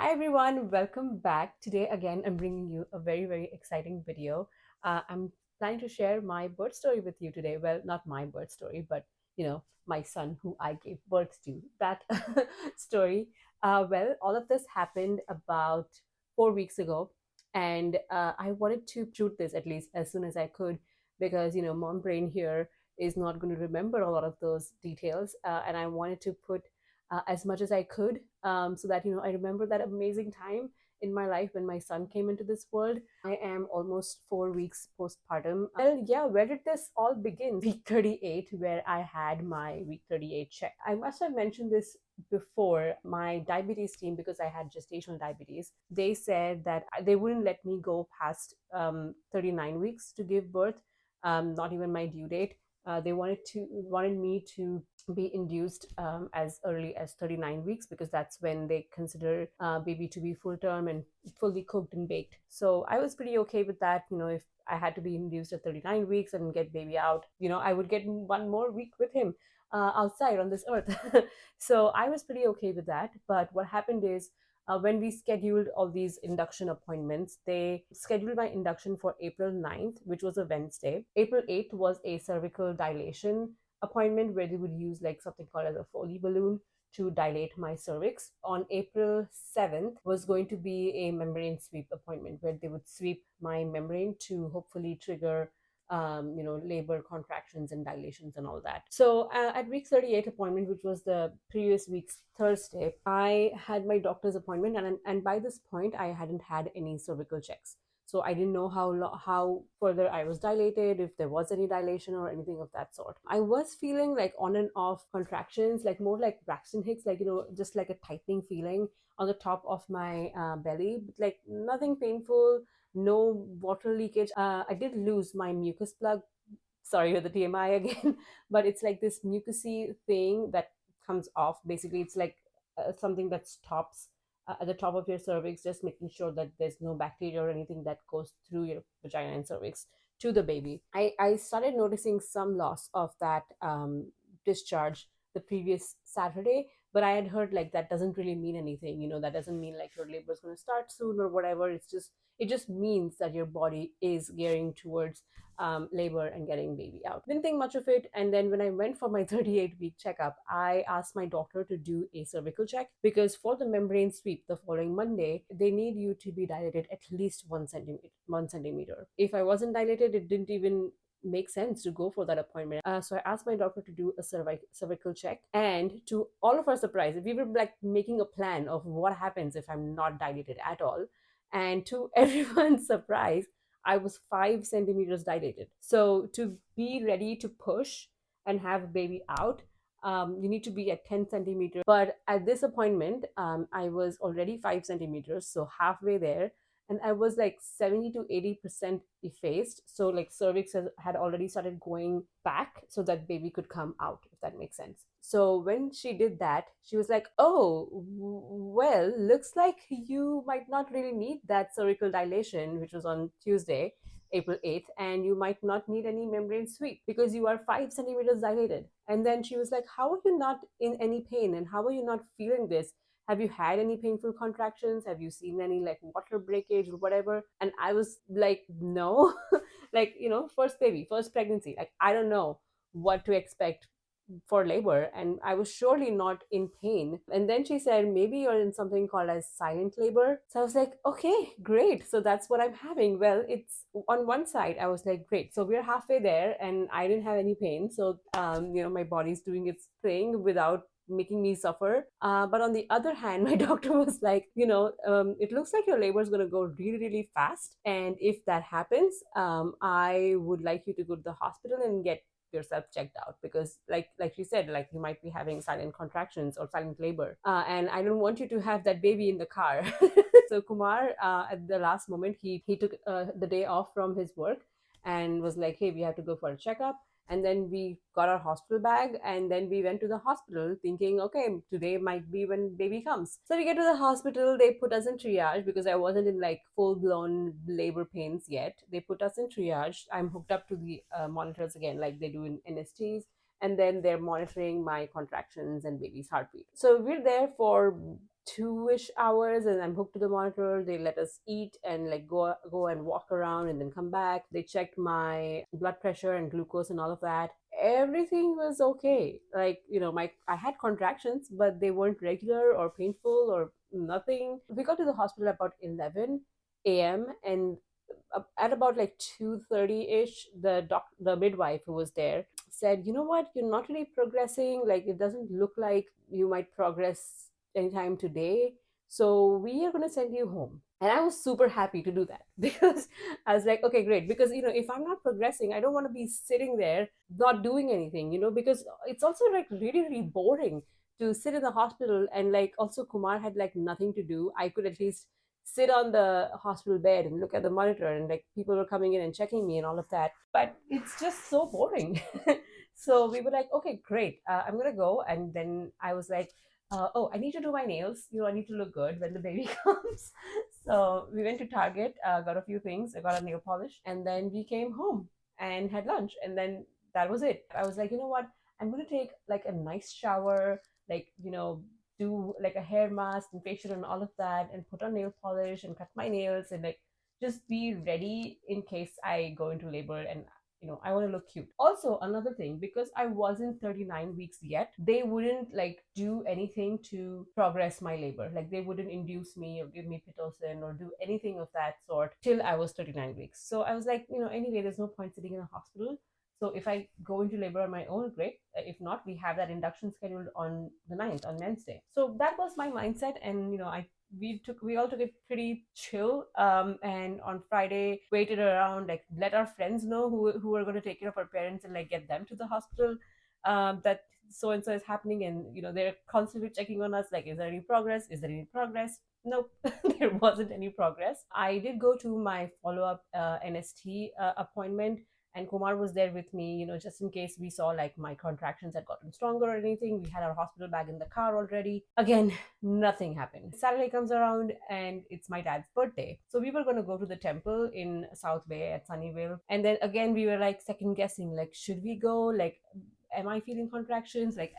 Hi everyone, welcome back. Today again, I'm bringing you a very exciting video. I'm planning to share my birth story with you today. Well, not my birth story, but my son who I gave birth to. That story. Well, all of this happened about 4 weeks ago, and I wanted to shoot this at least as soon as I could because mom brain here is not going to remember a lot of those details, and I wanted to put as much as I could, so that I remember that amazing time in my life when my son came into this world. I am almost 4 weeks postpartum. Well, yeah, where did this all begin? Week 38, where I had my week 38 check. I must have mentioned this before. My diabetes team, because I had gestational diabetes, they said that they wouldn't let me go past 39 weeks to give birth, not even my due date. They wanted me to be induced as early as 39 weeks, because that's when they consider baby to be full term and fully cooked and baked. So I was pretty okay with that. If I had to be induced at 39 weeks and get baby out, I would get one more week with him outside on this earth. So I was pretty okay with that. But what happened is, when we scheduled all these induction appointments, they scheduled my induction for April 9th, which was a Wednesday. April 8th was a cervical dilation appointment where they would use like something called as a Foley balloon to dilate my cervix. On April 7th was going to be a membrane sweep appointment where they would sweep my membrane to hopefully trigger labor contractions and dilations and all that. So at week 38 appointment, which was the previous week's Thursday, I had my doctor's appointment, and by this point I hadn't had any cervical checks. So I didn't know how further I was dilated, if there was any dilation or anything of that sort. I was feeling like on and off contractions, like more like Braxton Hicks, like just like a tightening feeling on the top of my belly, but like nothing painful, no water leakage. I did lose my mucus plug. Sorry for the TMI again, but it's like this mucusy thing that comes off. Basically, it's like something that stops at the top of your cervix, just making sure that there's no bacteria or anything that goes through your vagina and cervix to the baby. I started noticing some loss of that discharge the previous Saturday, but I had heard like that doesn't really mean anything. That doesn't mean like your labor is going to start soon or whatever. It just means that your body is gearing towards labor and getting baby out. Didn't think much of it. And then when I went for my 38-week checkup, I asked my doctor to do a cervical check, because for the membrane sweep the following Monday, they need you to be dilated at least 1 centimeter. 1 centimeter. If I wasn't dilated, it didn't even make sense to go for that appointment. So I asked my doctor to do a cervical check, and to all of our surprise, we were like making a plan of what happens if I'm not dilated at all. And to everyone's surprise, I was 5 centimeters dilated. So to be ready to push and have a baby out, you need to be at 10 centimeters. But at this appointment, I was already 5 centimeters, so halfway there. And I was like 70 to 80% effaced. So like cervix had already started going back so that baby could come out, if that makes sense. So when she did that, she was like, oh, well, looks like you might not really need that cervical dilation, which was on Tuesday, April 8th, and you might not need any membrane sweep because you are 5 centimeters dilated. And then she was like, how are you not in any pain, and how are you not feeling this? Have you had any painful contractions? Have you seen any like water breakage or whatever? And I was like, no. Like, first baby, first pregnancy, like I don't know what to expect for labor, and I was surely not in pain. And then she said, maybe you're in something called as silent labor. So I was like, okay, great, so that's what I'm having. Well, it's on one side I was like, great, so we're halfway there, and I didn't have any pain. So my body's doing its thing without making me suffer. But on the other hand, my doctor was like, it looks like your labor is going to go really fast, and if that happens, I would like you to go to the hospital and get yourself checked out, because like she said, like you might be having silent contractions or silent labor, and I don't want you to have that baby in the car. So Kumar, at the last moment, he took the day off from his work and was like, hey, we have to go for a checkup. And then we got our hospital bag, and then we went to the hospital thinking, okay, today might be when baby comes. So we get to the hospital, they put us in triage because I wasn't in like full-blown labor pains yet. They put us in triage. I'm hooked up to the monitors again, like they do in NSTs, and then they're monitoring my contractions and baby's heartbeat. So we're there for 2-ish hours, and I'm hooked to the monitor. They let us eat and like go and walk around and then come back. They checked my blood pressure and glucose and all of that. Everything was okay. Like, my I had contractions, but they weren't regular or painful or nothing. We got to the hospital about 11 a.m. and at about like 2:30 ish, the midwife who was there said, you know what, you're not really progressing. Like, it doesn't look like you might progress anytime today, so we are going to send you home. And I was super happy to do that because I was like, okay, great. Because, if I'm not progressing, I don't want to be sitting there not doing anything, because it's also like really, really boring to sit in the hospital. And like, also, Kumar had like nothing to do. I could at least sit on the hospital bed and look at the monitor, and like people were coming in and checking me and all of that. But it's just so boring. So we were like, okay, great. I'm going to go. And then I was like, oh, I need to do my nails. I need to look good when the baby comes. So we went to Target, got a few things. I got a nail polish, and then we came home and had lunch. And then that was it. I was like, you know what? I'm going to take like a nice shower, like, do like a hair mask and facial and all of that, and put on nail polish and cut my nails and like just be ready in case I go into labor, and I want to look cute. Also, another thing, because I wasn't 39 weeks yet, they wouldn't like do anything to progress my labor. Like, they wouldn't induce me or give me pitocin or do anything of that sort till I was 39 weeks. So I was like, anyway, there's no point sitting in a hospital. So if I go into labor on my own, great. If not, we have that induction scheduled on the 9th, on Wednesday. So that was my mindset. And we all took it pretty chill. And on Friday, waited around, like let our friends know who were going to take care of our parents and like get them to the hospital. That so and so is happening, and they're constantly checking on us, like, is there any progress? Is there any progress? Nope. There wasn't any progress. I did go to my follow-up NST appointment, and Kumar was there with me, just in case we saw like my contractions had gotten stronger or anything. We had our hospital bag in the car already. Again, nothing happened. Saturday comes around and it's my dad's birthday. So we were going to go to the temple in South Bay at Sunnyvale. And then again, we were like second guessing, like, should we go? Like, am I feeling contractions? Like,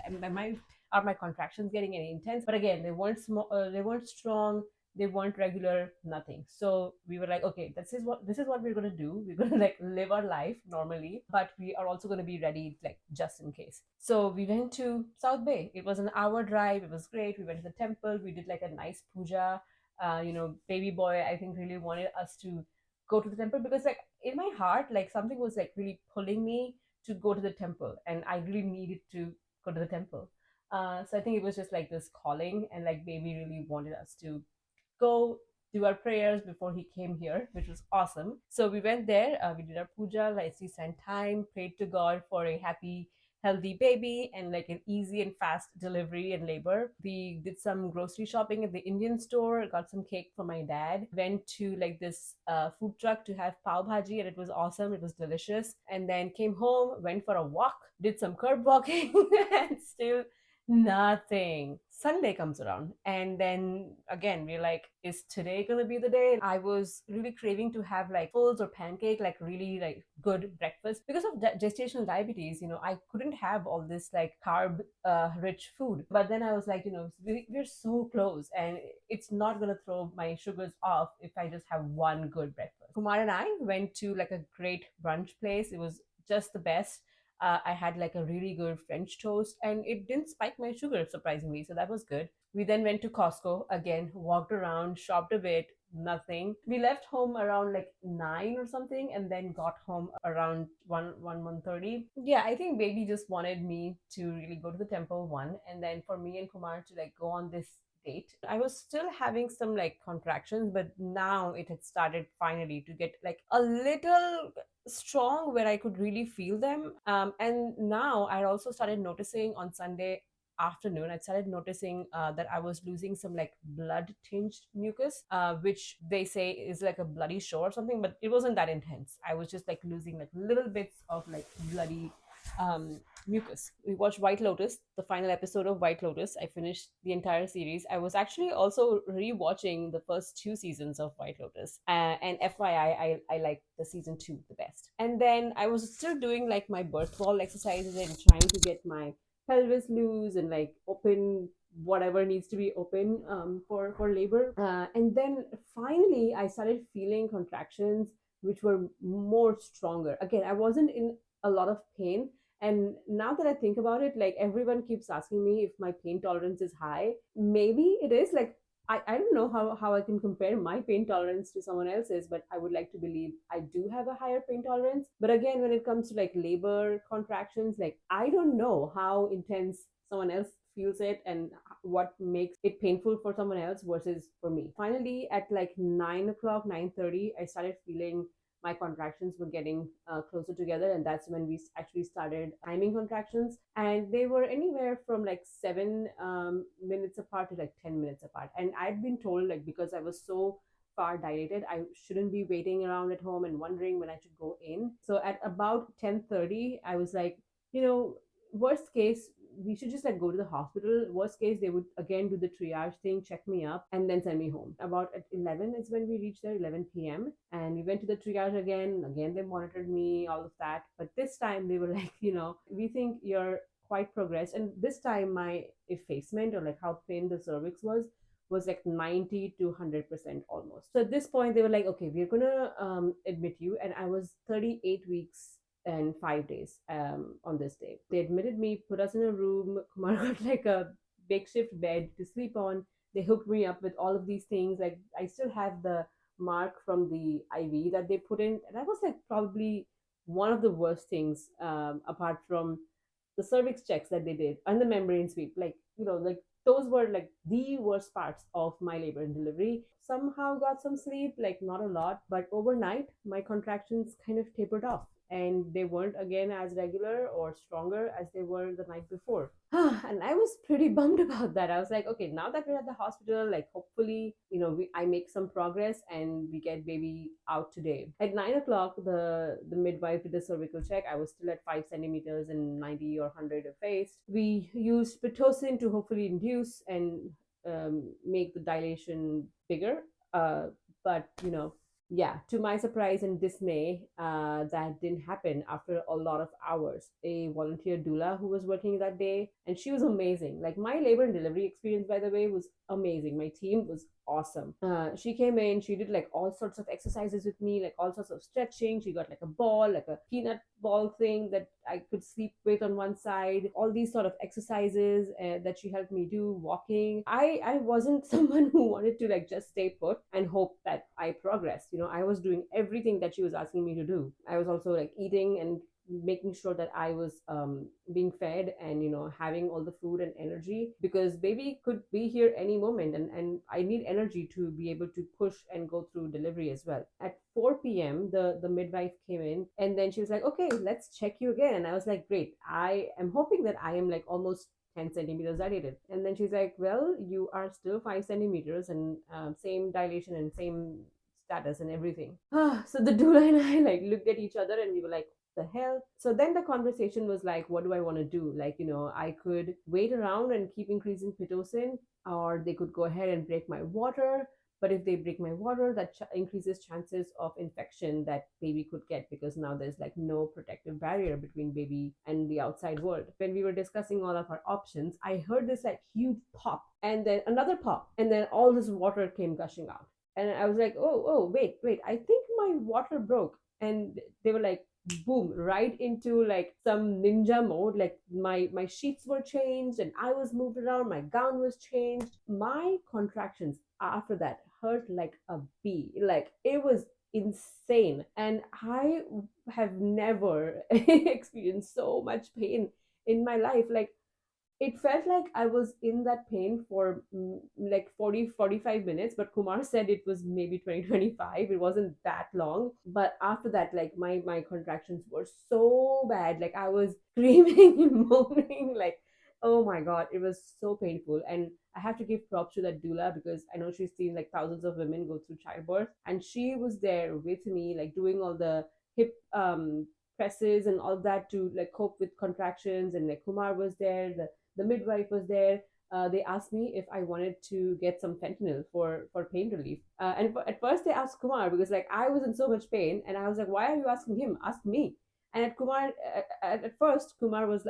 are my contractions getting any intense? But again, they weren't strong, they weren't regular, nothing. So we were like, okay, this is what we're going to do. We're going to like live our life normally, but we are also going to be ready, like, just in case. So we went to South Bay. It was an hour drive. It was great. We went to the temple. We did like a nice puja. Baby boy, I think, really wanted us to go to the temple, because like in my heart, like something was like really pulling me to go to the temple, and I really needed to go to the temple. So I think it was just like this calling, and like baby really wanted us to go do our prayers before he came here, which was awesome. So we went there, we did our puja, like we spent time, prayed to God for a happy, healthy baby and like an easy and fast delivery and labor. We did some grocery shopping at the Indian store, got some cake for my dad, went to like this food truck to have pav bhaji, and it was awesome. It was delicious. And then came home, went for a walk, did some curb walking, and still nothing. Sunday comes around, and then again we're like, is today gonna be the day? I was really craving to have like fulls or pancake, like really like good breakfast. Because of gestational diabetes, I couldn't have all this like carb rich food. But then I was like, we're so close, and it's not gonna throw my sugars off if I just have one good breakfast. Kumar and I went to like a great brunch place. It was just the best. I had like a really good French toast, and it didn't spike my sugar, surprisingly. So that was good. We then went to Costco again, walked around, shopped a bit, nothing. We left home around like 9 or something, and then got home around 1:30. Yeah, I think baby just wanted me to really go to the temple, one, and then for me and Kumar to like go on this date. I was still having some like contractions, but now it had started finally to get like a little strong where I could really feel them. And now I also started noticing on Sunday afternoon, I started noticing that I was losing some like blood tinged mucus, which they say is like a bloody show or something, but it wasn't that intense. I was just like losing like little bits of like bloody mucus. We watched White Lotus, the final episode of White Lotus. I finished the entire series. I was actually also re-watching the first two seasons of White Lotus. And FYI, I like the season 2 the best. And then I was still doing like my birth wall exercises and trying to get my pelvis loose and like open whatever needs to be open for labor. And then finally, I started feeling contractions which were more stronger. Again, I wasn't in a lot of pain. And now that I think about it, like everyone keeps asking me if my pain tolerance is high. Maybe it is. Like I don't know how I can compare my pain tolerance to someone else's, but I would like to believe I do have a higher pain tolerance. But again, when it comes to like labor contractions, like I don't know how intense someone else feels it and what makes it painful for someone else versus for me. Finally, at like 9 o'clock, 9:30, I started feeling my contractions were getting closer together, and that's when we actually started timing contractions, and they were anywhere from like 7 minutes apart to like 10 minutes apart. And I'd been told, like, because I was so far dilated, I shouldn't be waiting around at home and wondering when I should go in. So at about 10:30, I was like, worst case, we should just like go to the hospital. Worst case, they would again do the triage thing, check me up, and then send me home. About at 11 is when we reached there, 11 p.m. And we went to the triage again. Again, they monitored me, all of that. But this time they were like, we think you're quite progressed. And this time my effacement, or like how thin the cervix was like 90 to 100% almost. So at this point, they were like, okay, we're gonna admit you. And I was 38 weeks and 5 days on this day. They admitted me, put us in a room. Kumar got like a makeshift bed to sleep on. They hooked me up with all of these things. Like I still have the mark from the IV that they put in. And that was like probably one of the worst things, apart from the cervix checks that they did and the membrane sweep. Like, like those were like the worst parts of my labor and delivery. Somehow got some sleep, like not a lot, but overnight my contractions kind of tapered off, and they weren't again as regular or stronger as they were the night before. And I was pretty bummed about that. I was like, okay, now that we're at the hospital, like hopefully, I make some progress and we get baby out today. At 9 o'clock, the midwife did a cervical check. I was still at 5 centimeters and 90 or 100 effaced. We used pitocin to hopefully induce and make the dilation bigger. But yeah, to my surprise and dismay, that didn't happen after a lot of hours. A volunteer doula who was working that day, and she was amazing. Like my labor and delivery experience, by the way, was amazing. My team was awesome. She came in, she did like all sorts of exercises with me, like all sorts of stretching. She got like a ball, like a peanut ball thing that I could sleep with on one side, all these sort of exercises that she helped me do, walking. I wasn't someone who wanted to like just stay put and hope that I progressed. I was doing everything that she was asking me to do. I was also like eating and making sure that I was being fed and having all the food and energy, because baby could be here any moment, and I need energy to be able to push and go through delivery as well. At 4 p.m. the midwife came in, and then she was like, okay, let's check you again. And I was like, great, I am hoping that I am like almost 10 centimeters dilated. And then she's like, well, you are still 5 centimeters and same dilation and same status and everything. So the doula and I like looked at each other and we were like, the hell. So then the conversation was like, what do I want to do? Like, I could wait around and keep increasing pitocin, or they could go ahead and break my water. But if they break my water, that increases chances of infection that baby could get, because now there's like no protective barrier between baby and the outside world. When we were discussing all of our options, I heard this like huge pop and then another pop, and then all this water came gushing out. And I was like, oh, wait, I think my water broke. And they were like, boom, right into like some ninja mode. Like my sheets were changed and I was moved around, my gown was changed. My contractions after that hurt like a bee. Like it was insane, and I have never experienced so much pain in my life. Like it felt like I was in that pain for like 40-45 minutes, but Kumar said it was maybe 20-25. It wasn't that long. But after that, like my contractions were so bad. Like I was screaming and moaning, like, oh my God, it was so painful. And I have to give props to that doula, because I know she's seen like thousands of women go through childbirth. And she was there with me, like doing all the hip presses and all that to like cope with contractions. And like Kumar was there, the midwife was there. They asked me if I wanted to get some fentanyl for pain relief. At first they asked Kumar, because like I was in so much pain, and I was like, why are you asking him? Ask me. And at first Kumar was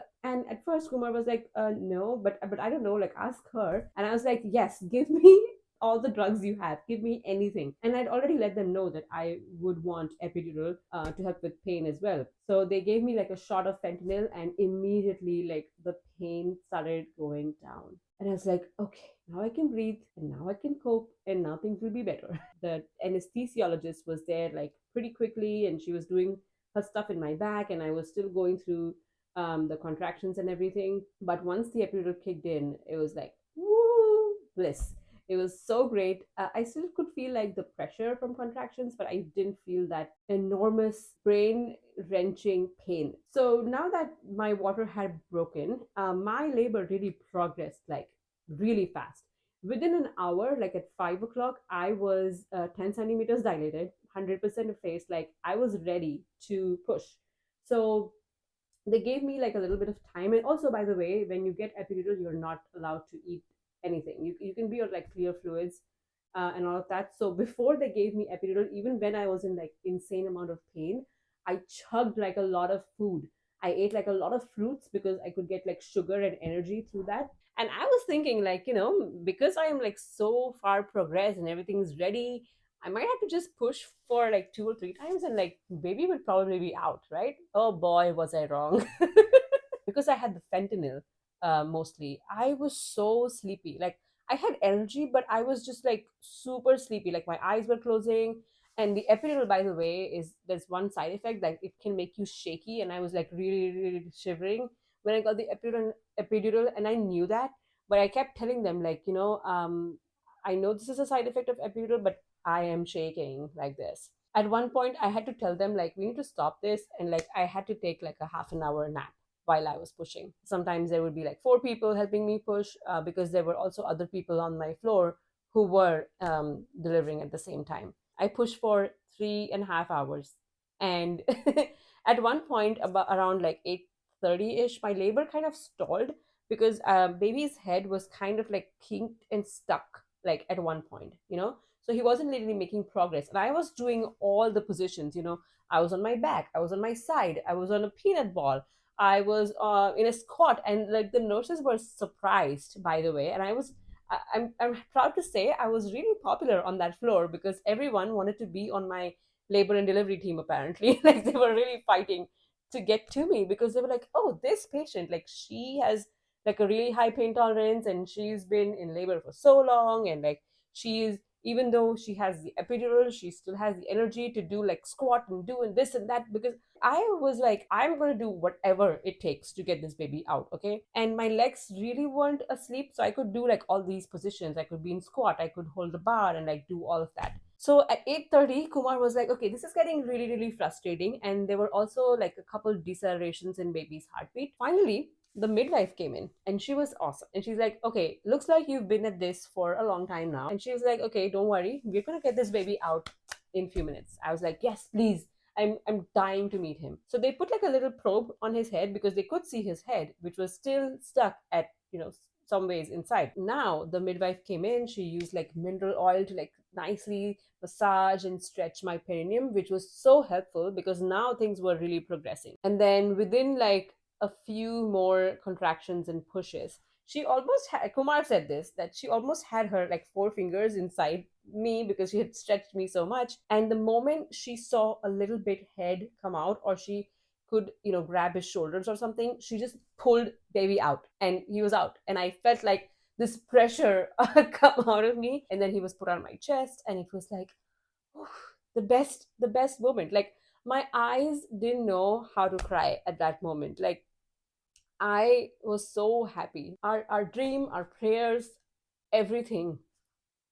like, no, but I don't know, like ask her. And I was like, yes, give me all the drugs you have, give me anything. And I'd already let them know that I would want epidural to help with pain as well. So they gave me like a shot of fentanyl, and immediately like the pain started going down. And I was like, okay, now I can breathe and now I can cope and now things will be better. The anesthesiologist was there like pretty quickly, and she was doing her stuff in my back, and I was still going through the contractions and everything. But once the epidural kicked in, it was like, woo, bliss. It was so great. I still could feel like the pressure from contractions, but I didn't feel that enormous brain wrenching pain. So now that my water had broken, my labor really progressed like really fast. Within an hour, like at 5 o'clock, I was 10 centimeters dilated, 100% effaced. Like I was ready to push. So they gave me like a little bit of time. And also, by the way, when you get epidural, you're not allowed to eat anything. You can be on like clear fluids and all of that. So before they gave me epidural, even when I was in like insane amount of pain, I chugged like a lot of food. I ate like a lot of fruits because I could get like sugar and energy through that. And I was thinking, like, because I am like so far progressed and everything's ready, I might have to just push for like 2 or 3 times, and like baby would probably be out, right? Oh boy, was I wrong. Because I had the fentanyl mostly, I was so sleepy. Like I had energy, but I was just like super sleepy. Like my eyes were closing. And the epidural, by the way, is there's one side effect that it can make you shaky, and I was like really, really shivering when I got the epidural, and I knew that, but I kept telling them like, I know this is a side effect of epidural, but I am shaking like this. At one point, I had to tell them, like, we need to stop this. And, like, I had to take, like, a half an hour nap while I was pushing. Sometimes there would be, like, four people helping me push because there were also other people on my floor who were delivering at the same time. I pushed for 3.5 hours. And at one point, about around like 8:30 ish, my labor kind of stalled because baby's head was kind of like kinked and stuck, like at one point, so he wasn't really making progress. And I was doing all the positions, I was on my back, I was on my side, I was on a peanut ball, I was in a squat. And like the nurses were surprised, by the way. And I'm proud to say I was really popular on that floor because everyone wanted to be on my labor and delivery team, apparently. Like they were really fighting to get to me because they were like, oh, this patient, like she has like a really high pain tolerance and she's been in labor for so long, and like she's, even though she has the epidural, she still has the energy to do like squat and do and this and that. Because I was like, I'm going to do whatever it takes to get this baby out, okay? And my legs really weren't asleep, so I could do like all these positions. I could be in squat, I could hold the bar and like do all of that. So at 8:30, Kumar was like, okay, this is getting really, really frustrating. And there were also like a couple decelerations in baby's heartbeat. Finally, the midwife came in and she was awesome. And she's like, okay, looks like you've been at this for a long time now. And she was like, okay, don't worry, we're going to get this baby out in a few minutes. I was like, yes, please. I'm dying to meet him. So they put like a little probe on his head because they could see his head, which was still stuck at, some ways inside. Now the midwife came in, she used like mineral oil to like nicely massage and stretch my perineum, which was so helpful because now things were really progressing. And then within like a few more contractions and pushes, she almost had, Kumar said this, that she almost had her like four fingers inside me because she had stretched me so much. And the moment she saw a little bit head come out, or she could, grab his shoulders or something, she just pulled baby out and he was out. And I felt like this pressure come out of me. And then he was put on my chest, and it was like, oh, the best moment. Like my eyes didn't know how to cry at that moment. Like I was so happy. Our dream, our prayers, everything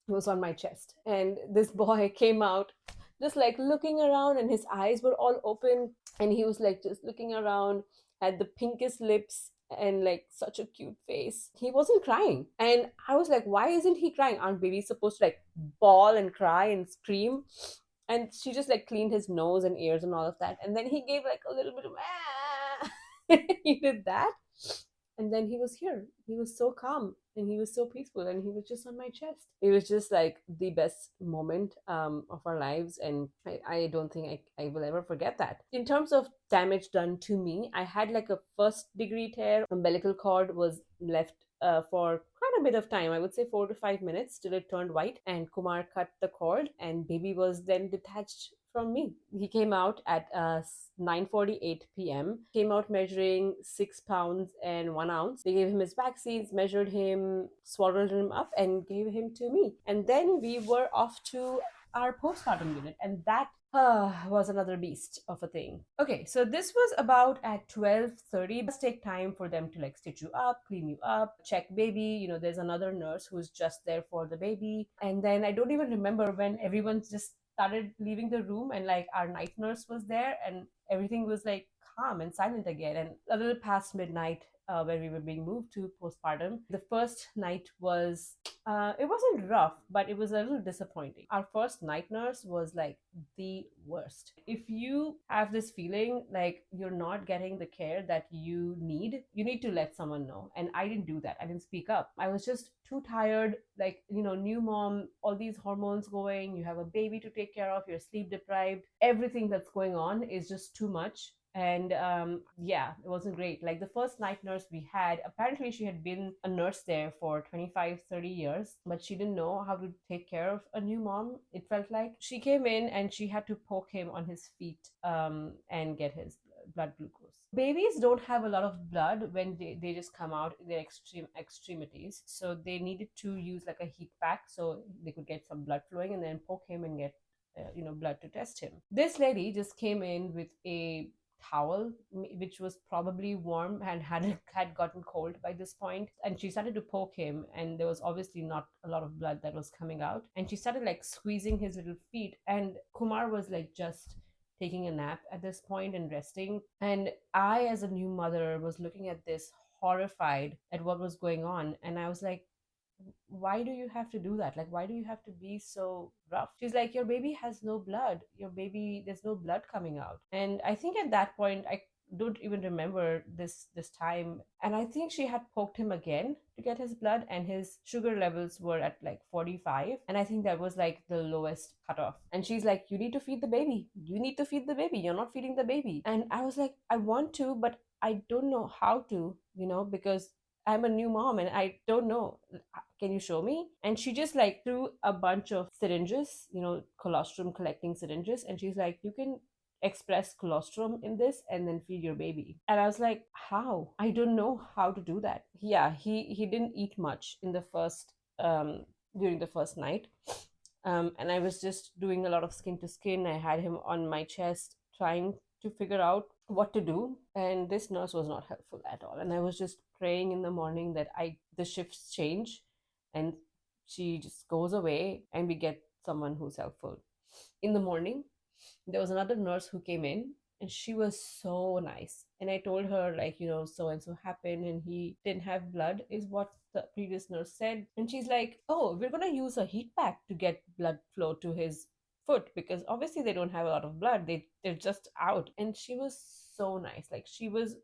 was on my chest. And this boy came out just like looking around, and his eyes were all open, and he was like just looking around, had the pinkest lips and like such a cute face. He wasn't crying. And I was like, why isn't he crying? Aren't babies supposed to like bawl and cry and scream? And she just like cleaned his nose and ears and all of that. And then he gave like a little bit of ah. He did that. And then he was here. He was so calm. and he was so peaceful, and he was just on my chest. It was just like the best moment of our lives, and I don't think I will ever forget that. In terms of damage done to me, I had like a first degree tear. Umbilical cord was left for quite a bit of time. I would say 4 to 5 minutes till it turned white. And Kumar cut the cord, and baby was then detached from me. He came out at 9:48 p.m. Came out measuring 6 pounds and 1 ounce. They gave him his vaccines, measured him, swaddled him up, and gave him to me. And then we were off to our postpartum unit, and that was another beast of a thing. Okay, so this was about at 12:30. It does take time for them to like stitch you up, clean you up, check baby. You know, there's another nurse who's just there for the baby. And then I don't even remember when everyone's just started leaving the room, and like our night nurse was there, and everything was like calm and silent again. And a little past midnight, when we were being moved to postpartum, the first night was it wasn't rough, but it was a little disappointing. Our first night nurse was like the worst. If you have this feeling like you're not getting the care that you need to let someone know. And I didn't do that. I didn't speak up. I was just too tired. Like, you know, new mom, all these hormones going, you have a baby to take care of, you're sleep deprived. Everything that's going on is just too much. And yeah, it wasn't great. Like the first night nurse we had, apparently she had been a nurse there for 25-30 years, but she didn't know how to take care of a new mom. It felt like she came in and she had to poke him on his feet and get his blood glucose. Babies don't have a lot of blood when they just come out in their extremities, so they needed to use like a heat pack so they could get some blood flowing and then poke him and get blood to test him. This lady just came in with a towel which was probably warm and had gotten cold by this point, and she started to poke him, and there was obviously not a lot of blood that was coming out, and she started like squeezing his little feet, and Kumar was like just taking a nap at this point and resting. And I, as a new mother, was looking at this horrified at what was going on, and I was like, why do you have to do that? Like, why do you have to be so rough? She's like, your baby has no blood. Your baby, there's no blood coming out. And I think at that point, I don't even remember this time. And I think she had poked him again to get his blood, and his sugar levels were at like 45. And I think that was like the lowest cutoff. And she's like, you need to feed the baby. You need to feed the baby. You're not feeding the baby. And I was like, I want to, but I don't know how to, because I'm a new mom and I don't know. Can you show me? And she just like threw a bunch of syringes, colostrum collecting syringes. And she's like, you can express colostrum in this and then feed your baby. And I was like, how? I don't know how to do that. Yeah, he didn't eat much in the first during the first night. And I was just doing a lot of skin to skin. I had him on my chest trying to figure out what to do, and this nurse was not helpful at all. And I was just praying in the morning that the shifts change and she just goes away and we get someone who's helpful. In the morning, there was another nurse who came in, and she was so nice. And I told her, like, so and so happened and he didn't have blood, is what the previous nurse said. And she's like, oh, we're going to use a heat pack to get blood flow to his foot, because obviously they don't have a lot of blood. They're just out. And she was so nice. Like, she was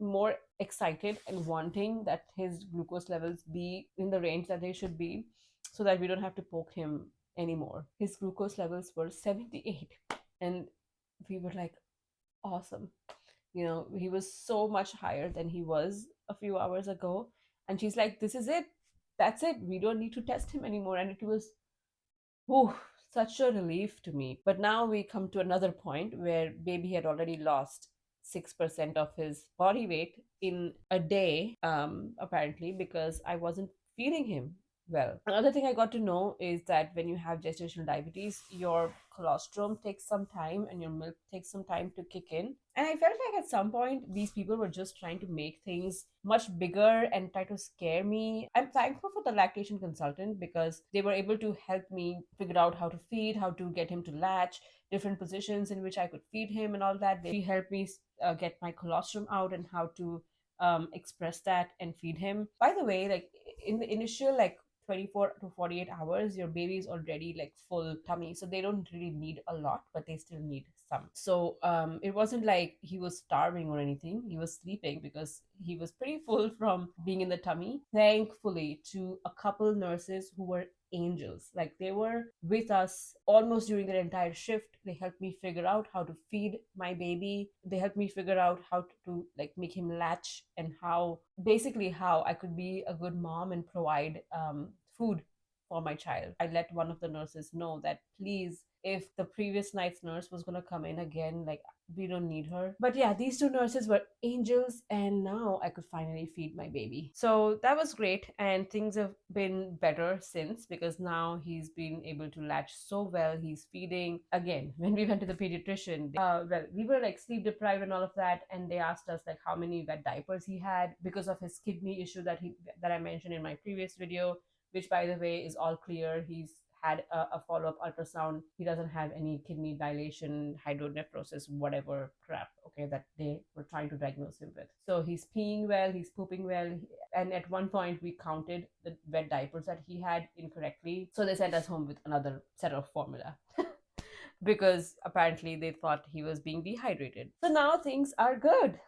more excited and wanting that his glucose levels be in the range that they should be, so that we don't have to poke him anymore. His glucose levels were 78, and we were like, awesome. He was so much higher than he was a few hours ago. And she's like, this is it. That's it. We don't need to test him anymore. And it was, whew, such a relief to me. But now we come to another point where baby had already lost 6% of his body weight in a day, apparently, because I wasn't feeding him well. Another thing I got to know is that when you have gestational diabetes, your colostrum takes some time and your milk takes some time to kick in. And I felt like at some point, these people were just trying to make things much bigger and try to scare me. I'm thankful for the lactation consultant because they were able to help me figure out how to feed, how to get him to latch, different positions in which I could feed him and all that. They helped me get my colostrum out and how to express that and feed him. By the way, like in the initial like 24 to 48 hours, your baby is already like full tummy. So they don't really need a lot, but they still need some. So it wasn't like he was starving or anything. He was sleeping because he was pretty full from being in the tummy. Thankfully, to a couple nurses who were angels. Like they were with us almost during their entire shift. They helped me figure out how to feed my baby. They helped me figure out how to like make him latch, and how basically how I could be a good mom and provide food for my child. I let one of the nurses know that please, if the previous night's nurse was going to come in again, like we don't need her. But yeah, these two nurses were angels, and now I could finally feed my baby. So that was great, and things have been better since, because now he's been able to latch so well. He's feeding again. When we went to the pediatrician, well, we were like sleep deprived and all of that, and they asked us like how many wet diapers he had because of his kidney issue that I mentioned in my previous video, which by the way is all clear. He's had a follow-up ultrasound. He doesn't have any kidney dilation, hydronephrosis, whatever crap, okay, that they were trying to diagnose him with. So he's peeing well, he's pooping well, and at one point we counted the wet diapers that he had incorrectly, so they sent us home with another set of formula. Because apparently they thought he was being dehydrated. So now things are good.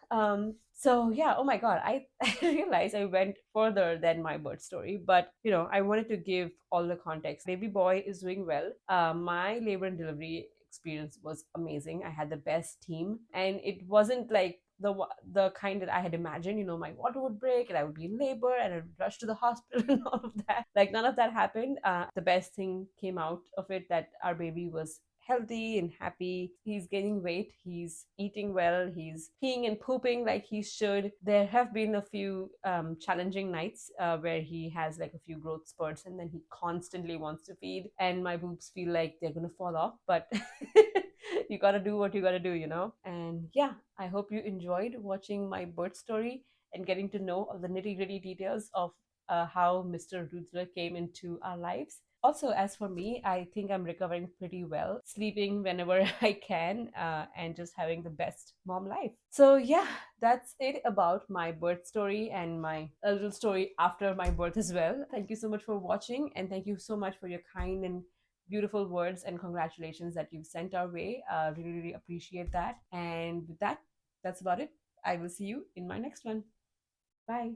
So yeah, oh my god, I realized I went further than my birth story, but I wanted to give all the context. Baby boy is doing well. My labor and delivery experience was amazing. I had the best team, and it wasn't like the kind that I had imagined. My water would break and I would be in labor and I'd rush to the hospital and all of that. Like none of that happened. The best thing came out of it, that our baby was healthy and happy. He's gaining weight. He's eating well. He's peeing and pooping like he should. There have been a few challenging nights where he has like a few growth spurts, and then he constantly wants to feed, and my boobs feel like they're gonna fall off. But you gotta do what you gotta do. And yeah, I hope you enjoyed watching my birth story and getting to know all the nitty gritty details of how Mr. Rudra came into our lives. Also, as for me, I think I'm recovering pretty well, sleeping whenever I can, and just having the best mom life. So, yeah, that's it about my birth story and my a little story after my birth as well. Thank you so much for watching, and thank you so much for your kind and beautiful words and congratulations that you've sent our way. Really, really appreciate that. And with that, that's about it. I will see you in my next one. Bye.